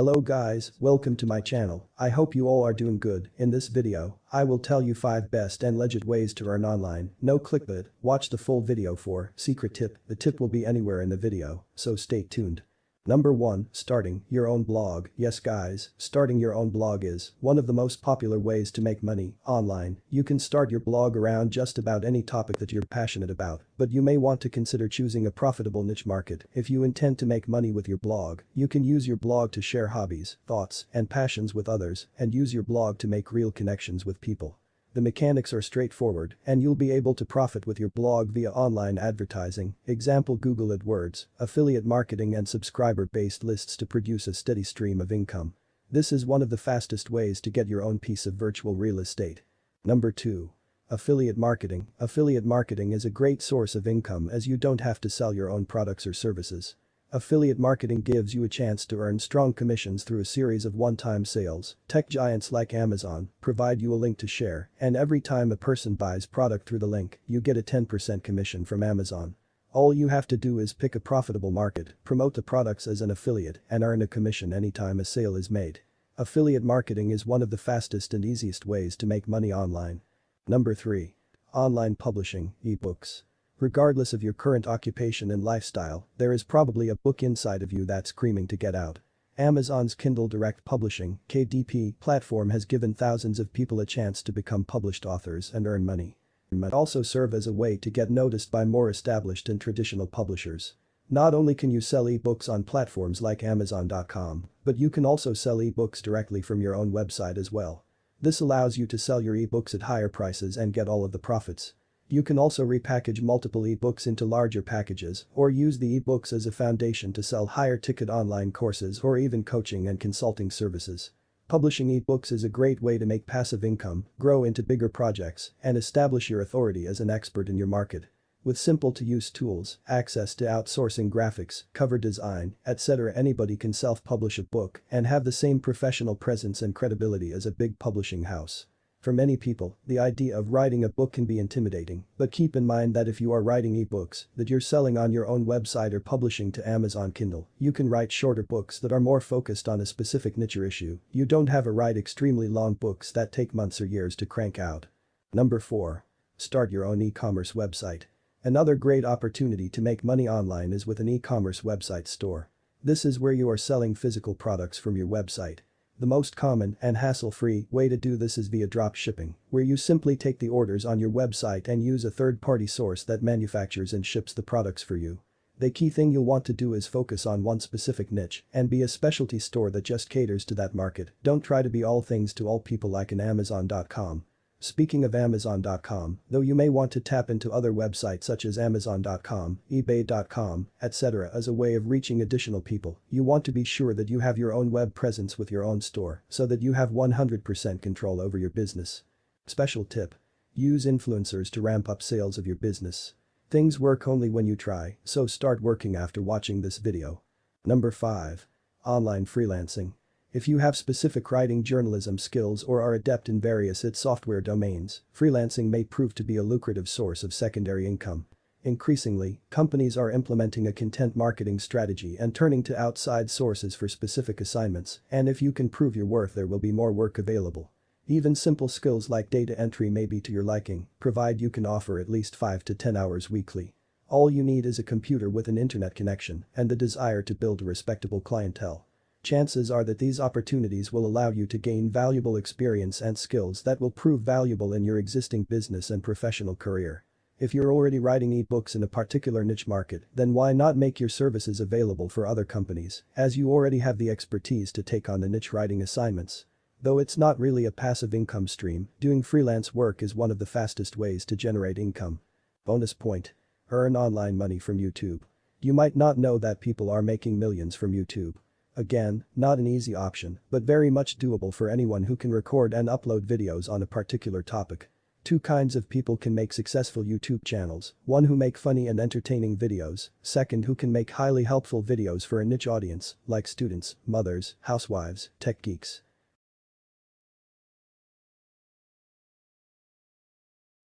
Hello guys, welcome to my channel. I hope you all are doing good. In this video, I will tell you 5 best and legit ways to earn online. No clickbait, watch the full video for secret tip. The tip will be anywhere in the video, so stay tuned. Number 1. Starting your own blog. Yes guys, starting your own blog is one of the most popular ways to make money online. You can start your blog around just about any topic that you're passionate about, but you may want to consider choosing a profitable niche market. If you intend to make money with your blog, you can use your blog to share hobbies, thoughts, and passions with others, and use your blog to make real connections with people. The mechanics are straightforward, and you'll be able to profit with your blog via online advertising, example Google AdWords, affiliate marketing and subscriber-based lists to produce a steady stream of income. This is one of the fastest ways to get your own piece of virtual real estate. Number 2. Affiliate marketing. Affiliate marketing is a great source of income as you don't have to sell your own products or services. Affiliate marketing gives you a chance to earn strong commissions through a series of one-time sales. Tech giants like Amazon provide you a link to share, and every time a person buys product through the link, you get a 10% commission from Amazon. All you have to do is pick a profitable market, promote the products as an affiliate, and earn a commission anytime a sale is made. Affiliate marketing is one of the fastest and easiest ways to make money online. Number 3. Online publishing, ebooks. Regardless of your current occupation and lifestyle, there is probably a book inside of you that's screaming to get out. Amazon's Kindle Direct Publishing (KDP) platform has given thousands of people a chance to become published authors and earn money. It might also serve as a way to get noticed by more established and traditional publishers. Not only can you sell ebooks on platforms like Amazon.com, but you can also sell ebooks directly from your own website as well. This allows you to sell your ebooks at higher prices and get all of the profits. You can also repackage multiple ebooks into larger packages or use the ebooks as a foundation to sell higher ticket online courses or even coaching and consulting services. Publishing ebooks is a great way to make passive income, grow into bigger projects, and establish your authority as an expert in your market. With simple-to-use tools, access to outsourcing graphics, cover design, etc., anybody can self-publish a book and have the same professional presence and credibility as a big publishing house. For many people, the idea of writing a book can be intimidating, but keep in mind that if you are writing ebooks that you're selling on your own website or publishing to Amazon Kindle, you can write shorter books that are more focused on a specific niche or issue. You don't have to write extremely long books that take months or years to crank out. Number 4. Start your own e-commerce website. Another great opportunity to make money online is with an e-commerce website store. This is where you are selling physical products from your website. The most common and hassle-free way to do this is via dropshipping, where you simply take the orders on your website and use a third-party source that manufactures and ships the products for you. The key thing you'll want to do is focus on one specific niche and be a specialty store that just caters to that market. Don't try to be all things to all people like an Amazon.com. Speaking of Amazon.com, though you may want to tap into other websites such as Amazon.com, eBay.com, etc. as a way of reaching additional people, you want to be sure that you have your own web presence with your own store so that you have 100% control over your business. Special tip. Use influencers to ramp up sales of your business. Things work only when you try, so start working after watching this video. Number 5. Online freelancing. If you have specific writing journalism skills or are adept in various IT software domains, freelancing may prove to be a lucrative source of secondary income. Increasingly, companies are implementing a content marketing strategy and turning to outside sources for specific assignments, and if you can prove your worth, there will be more work available. Even simple skills like data entry may be to your liking, provided you can offer at least 5 to 10 hours weekly. All you need is a computer with an internet connection and the desire to build a respectable clientele. Chances are that these opportunities will allow you to gain valuable experience and skills that will prove valuable in your existing business and professional career. If you're already writing ebooks in a particular niche market, then why not make your services available for other companies, as you already have the expertise to take on the niche writing assignments. Though it's not really a passive income stream, doing freelance work is one of the fastest ways to generate income. Bonus point. Earn online money from YouTube. You might not know that people are making millions from YouTube. Again, not an easy option, but very much doable for anyone who can record and upload videos on a particular topic. 2 kinds of people can make successful YouTube channels: one who make funny and entertaining videos, second who can make highly helpful videos for a niche audience, like students, mothers, housewives, tech geeks.